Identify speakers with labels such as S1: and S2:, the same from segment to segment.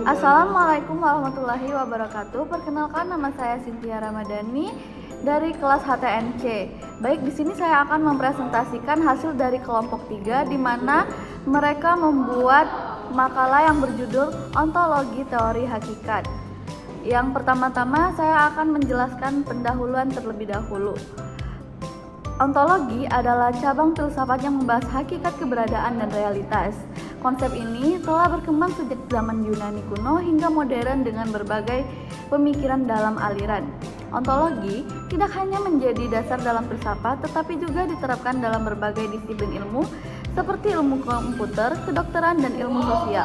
S1: Assalamualaikum warahmatullahi wabarakatuh. Perkenalkan, nama saya Cynthia Ramadhani dari kelas HTNC. Baik, di sini saya akan mempresentasikan hasil dari kelompok 3 di mana mereka membuat makalah yang berjudul Ontologi Teori Hakikat. Yang pertama-tama saya akan menjelaskan pendahuluan terlebih dahulu. Ontologi adalah cabang filsafat yang membahas hakikat keberadaan dan realitas. Konsep ini telah berkembang sejak zaman Yunani kuno hingga modern dengan berbagai pemikiran dalam aliran. Ontologi tidak hanya menjadi dasar dalam filsafat, tetapi juga diterapkan dalam berbagai disiplin ilmu seperti ilmu komputer, kedokteran, dan ilmu sosial.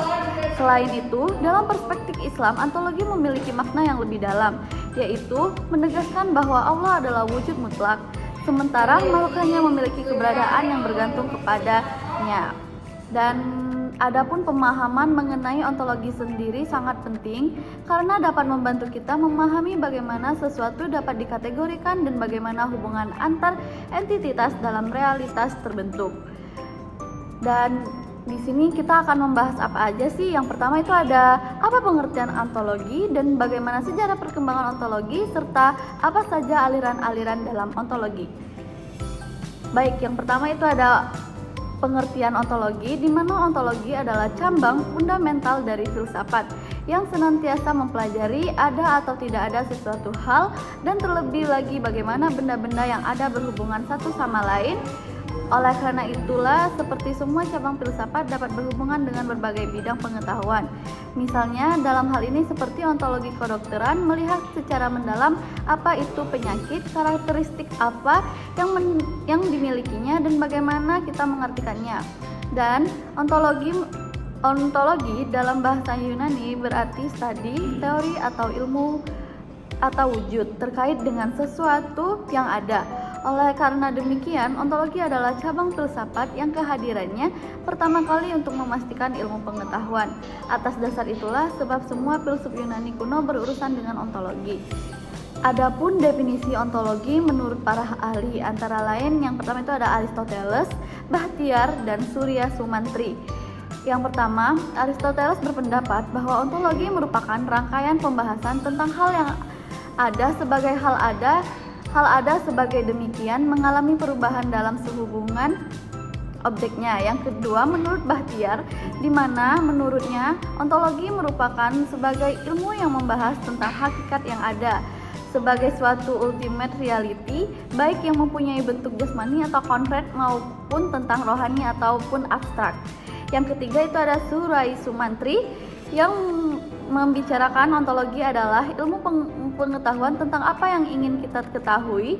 S1: Selain itu, dalam perspektif Islam, ontologi memiliki makna yang lebih dalam, yaitu menegaskan bahwa Allah adalah wujud mutlak, sementara makhluk hanya memiliki keberadaan yang bergantung kepadanya. Dan adapun pemahaman mengenai ontologi sendiri sangat penting karena dapat membantu kita memahami bagaimana sesuatu dapat dikategorikan dan bagaimana hubungan antar entitas dalam realitas terbentuk. Dan di sini kita akan membahas apa aja sih. Yang pertama itu ada apa pengertian ontologi dan bagaimana sejarah perkembangan ontologi serta apa saja aliran-aliran dalam ontologi. Baik, yang pertama itu ada pengertian ontologi, di mana ontologi adalah cabang fundamental dari filsafat yang senantiasa mempelajari ada atau tidak ada sesuatu hal dan terlebih lagi bagaimana benda-benda yang ada berhubungan satu sama lain. Oleh karena itulah, seperti semua cabang filsafat dapat berhubungan dengan berbagai bidang pengetahuan. Misalnya, dalam hal ini seperti ontologi kedokteran melihat secara mendalam apa itu penyakit, karakteristik apa yang dimilikinya, dan bagaimana kita mengartikannya. Dan ontologi dalam bahasa Yunani berarti studi, teori, atau ilmu atau wujud terkait dengan sesuatu yang ada. Oleh karena demikian, ontologi adalah cabang filsafat yang kehadirannya pertama kali untuk memastikan ilmu pengetahuan. Atas dasar itulah sebab semua filsuf Yunani kuno berurusan dengan ontologi. Adapun definisi ontologi menurut para ahli antara lain yang pertama itu ada Aristoteles, Bahtiar, dan Surya Sumantri. Yang pertama, Aristoteles berpendapat bahwa ontologi merupakan rangkaian pembahasan tentang hal yang ada sebagai hal ada sebagai demikian mengalami perubahan dalam sehubungan objeknya. Yang kedua, menurut Bahtiar, di mana menurutnya ontologi merupakan sebagai ilmu yang membahas tentang hakikat yang ada sebagai suatu ultimate reality, baik yang mempunyai bentuk jasmani atau konkret maupun tentang rohani ataupun abstrak. Yang ketiga itu ada Surya Sumantri yang membicarakan ontologi adalah ilmu pengetahuan tentang apa yang ingin kita ketahui,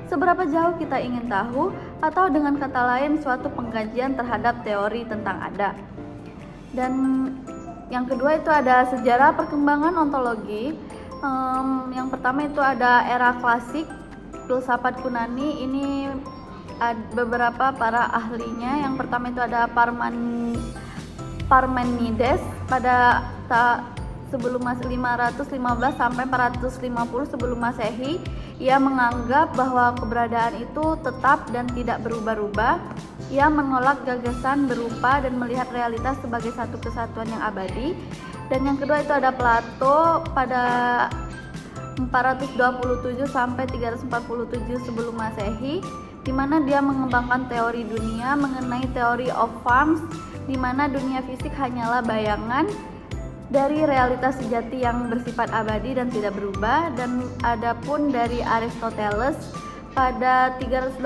S1: seberapa jauh kita ingin tahu, atau dengan kata lain suatu pengkajian terhadap teori tentang ada. Dan yang kedua itu ada sejarah perkembangan ontologi. Yang pertama itu ada era klasik filsafat Yunani. Ini beberapa para ahlinya. Yang pertama itu ada Parmenides pada sebelum 515 sampai 450 sebelum Masehi. Ia menganggap bahwa keberadaan itu tetap dan tidak berubah-ubah. Ia menolak gagasan berupa dan melihat realitas sebagai satu kesatuan yang abadi. Dan yang kedua itu ada Plato pada 427 sampai 347 sebelum Masehi, di mana dia mengembangkan teori dunia mengenai theory of forms, di mana dunia fisik hanyalah bayangan dari realitas sejati yang bersifat abadi dan tidak berubah. Dan adapun dari Aristoteles pada 384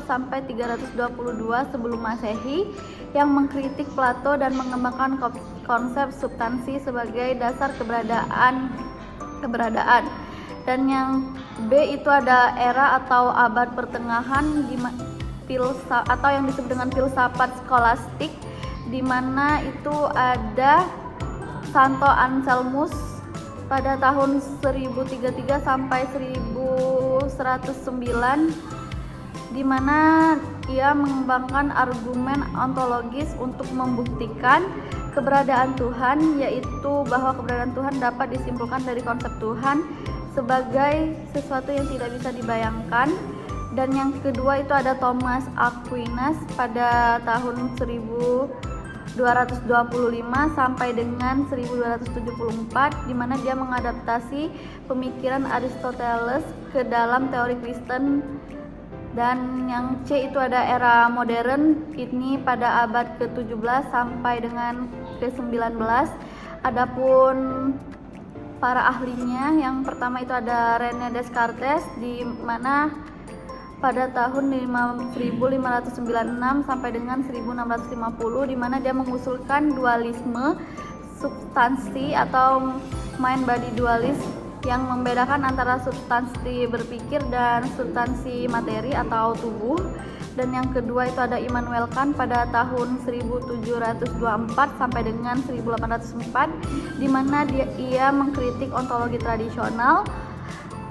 S1: sampai 322 sebelum Masehi yang mengkritik Plato dan mengembangkan konsep substansi sebagai dasar keberadaan. Dan yang B itu ada era atau abad pertengahan atau yang disebut dengan filsafat skolastik, di mana itu ada Santo Anselmus pada tahun 1033 sampai 1109, di mana ia mengembangkan argumen ontologis untuk membuktikan keberadaan Tuhan, yaitu bahwa keberadaan Tuhan dapat disimpulkan dari konsep Tuhan sebagai sesuatu yang tidak bisa dibayangkan. Dan yang kedua itu ada Thomas Aquinas pada tahun 1000 1225 sampai dengan 1274, di mana dia mengadaptasi pemikiran Aristoteles ke dalam teori Kristen. Dan yang C itu ada era modern, ini pada abad ke-17 sampai dengan ke-19. Adapun para ahlinya, yang pertama itu ada René Descartes, di mana pada tahun 1596 sampai dengan 1650, di mana dia mengusulkan dualisme substansi atau mind body dualis, yang membedakan antara substansi berpikir dan substansi materi atau tubuh. Dan yang kedua itu ada Immanuel Kant pada tahun 1724 sampai dengan 1804, di mana ia mengkritik ontologi tradisional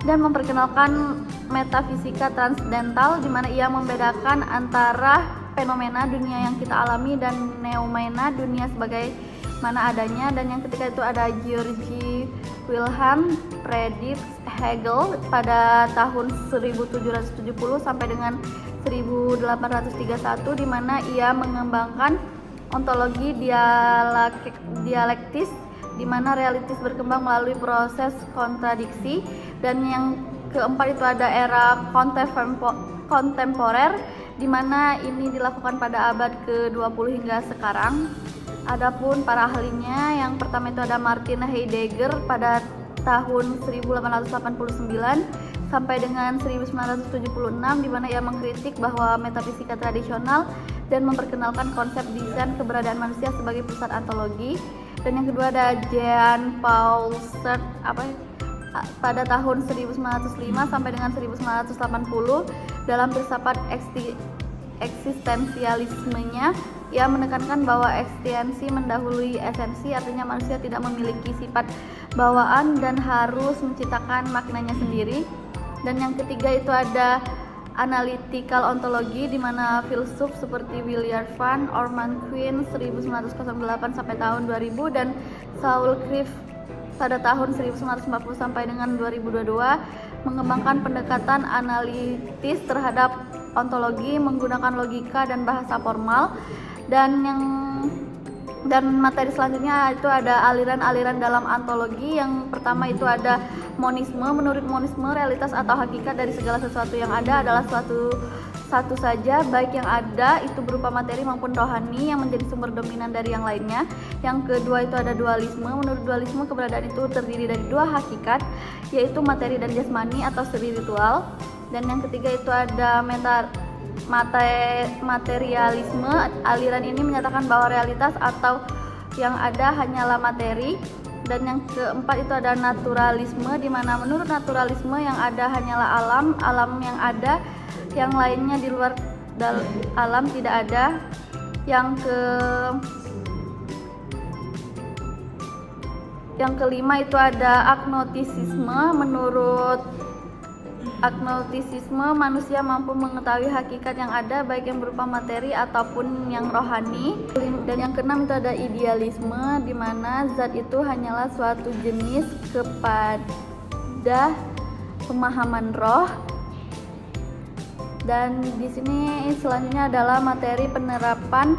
S1: dan memperkenalkan metafisika transcendental, di mana ia membedakan antara fenomena dunia yang kita alami dan noumena, dunia sebagai mana adanya. Dan yang ketiga itu ada Georgi Wilhelm Friedrich Hegel pada tahun 1770 sampai dengan 1831, di mana ia mengembangkan ontologi dialektis, di mana realitis berkembang melalui proses kontradiksi. Dan yang keempat itu ada era kontemporer, di mana ini dilakukan pada abad ke-20 hingga sekarang. Adapun para ahlinya, yang pertama itu ada Martin Heidegger pada tahun 1889 sampai dengan 1976, di mana ia mengkritik bahwa metafisika tradisional dan memperkenalkan konsep desain keberadaan manusia sebagai pusat ontologi. Dan yang kedua ada Jean Paul Sartre pada tahun 1905 sampai dengan 1980, dalam filsafat eksistensialismenya, ia menekankan bahwa eksistensi mendahului esensi, artinya manusia tidak memiliki sifat bawaan dan harus menciptakan maknanya sendiri. Dan yang ketiga itu ada analytical ontologi, di mana filsuf seperti Willard van Orman Quine 1908 sampai tahun 2000 dan Saul Criff pada tahun 1940 sampai dengan 2022 mengembangkan pendekatan analitis terhadap ontologi menggunakan logika dan bahasa formal. Dan materi selanjutnya itu ada aliran-aliran dalam ontologi. Yang pertama itu ada monisme. Menurut monisme, realitas atau hakikat dari segala sesuatu yang ada adalah satu saja, baik yang ada itu berupa materi maupun rohani, yang menjadi sumber dominan dari yang lainnya. Yang kedua itu ada dualisme. Menurut dualisme, keberadaan itu terdiri dari dua hakikat, yaitu materi dan jasmani atau spiritual. Dan yang ketiga itu ada materialisme. Aliran ini menyatakan bahwa realitas atau yang ada hanyalah materi. Dan yang keempat itu ada naturalisme, di mana menurut naturalisme yang ada hanyalah alam yang ada, yang lainnya di luar alam tidak ada. Yang kelima itu ada agnostisisme. Menurut agnostisisme, manusia mampu mengetahui hakikat yang ada, baik yang berupa materi ataupun yang rohani. Dan yang keenam itu ada idealisme, di mana zat itu hanyalah suatu jenis kepada pemahaman roh. Dan di sini selanjutnya adalah materi penerapan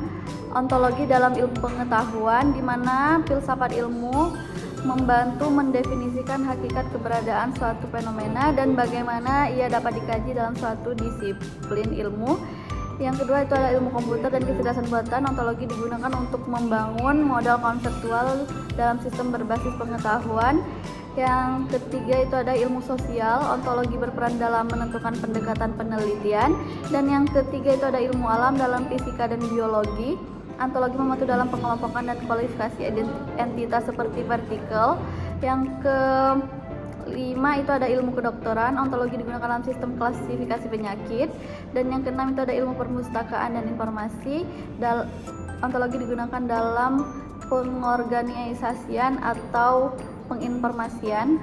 S1: ontologi dalam ilmu pengetahuan, di mana filsafat ilmu membantu mendefinisikan hakikat keberadaan suatu fenomena dan bagaimana ia dapat dikaji dalam suatu disiplin ilmu. Yang kedua itu ada ilmu komputer dan kecerdasan buatan. Ontologi digunakan untuk membangun modal konseptual dalam sistem berbasis pengetahuan. Yang ketiga itu ada ilmu sosial. Ontologi berperan dalam menentukan pendekatan penelitian. Dan yang ketiga itu ada ilmu alam dalam fisika dan biologi. Ontologi membantu dalam pengelompokan dan kualifikasi entitas seperti partikel. Yang kelima itu ada ilmu kedokteran. Ontologi digunakan dalam sistem klasifikasi penyakit. Dan yang keenam itu ada ilmu perpustakaan dan informasi. Ontologi digunakan dalam pengorganisasian atau penginformasian.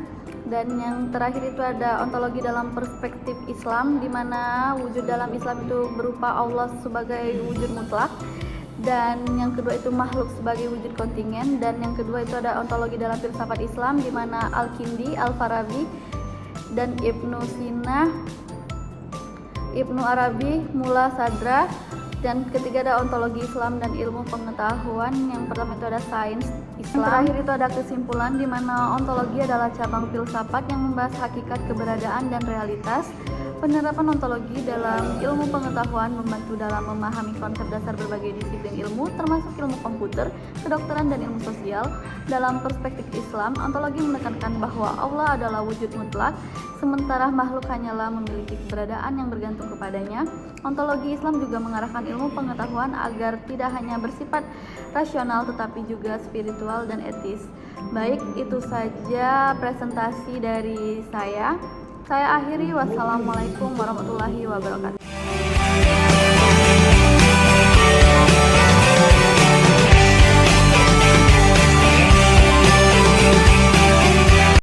S1: Dan yang terakhir itu ada ontologi dalam perspektif Islam, di mana wujud dalam Islam itu berupa Allah sebagai wujud mutlak. Dan yang kedua itu makhluk sebagai wujud kontingen. Dan yang kedua itu ada ontologi dalam filsafat Islam, di mana Al-Kindi, Al-Farabi, dan Ibnu Sina, Ibnu Arabi, Mulla Sadra, Dan ketiga ada ontologi Islam dan ilmu pengetahuan. Yang pertama itu ada sains Islam. Yang terakhir itu ada kesimpulan, di mana ontologi adalah cabang filsafat yang membahas hakikat keberadaan dan realitas. Penerapan ontologi dalam ilmu pengetahuan membantu dalam memahami konsep dasar berbagai disiplin ilmu, termasuk ilmu komputer, kedokteran, dan ilmu sosial. Dalam perspektif Islam, ontologi menekankan bahwa Allah adalah wujud mutlak, sementara makhluk hanyalah memiliki keberadaan yang bergantung kepadanya. Ontologi Islam juga mengarahkan ilmu pengetahuan agar tidak hanya bersifat rasional tetapi juga spiritual dan etis. Baik, itu saja presentasi dari saya. Saya akhiri, wassalamualaikum warahmatullahi wabarakatuh.